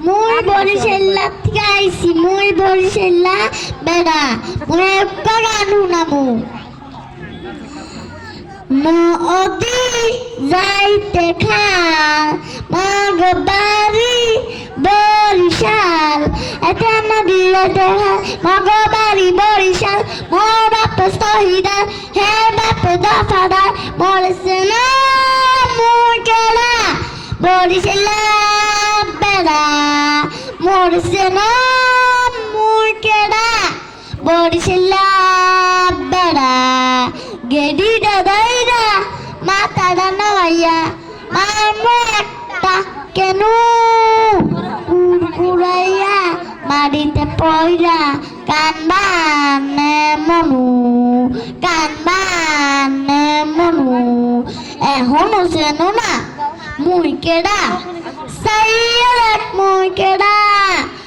মুই বরিশাল্লা থেকে আইছি মুই বরিশাল্লা বেড়া মুই একটা গান শুনামু নদী যাইতে খাল মাগ বাড়ি বরিশাল এটা নদী যাইতে খাল মাগ বাড়ি বরিশাল মোর বাপ শহীদার হে বাপ দফাদার মরেছে না মুই কেলা বরিশাল্লা বেড়া মরেছে না মুই কেলা বরিশাল্লা বেড়া গেডি দাদাইরা মাথা ডানা ভাইয়া মারমো একটা কেন কুড়কুড়াইয়া মাটিতে পয়রা কানবানে মনু কানবানে মনু এখনো চেনো না মুই কেডা সাই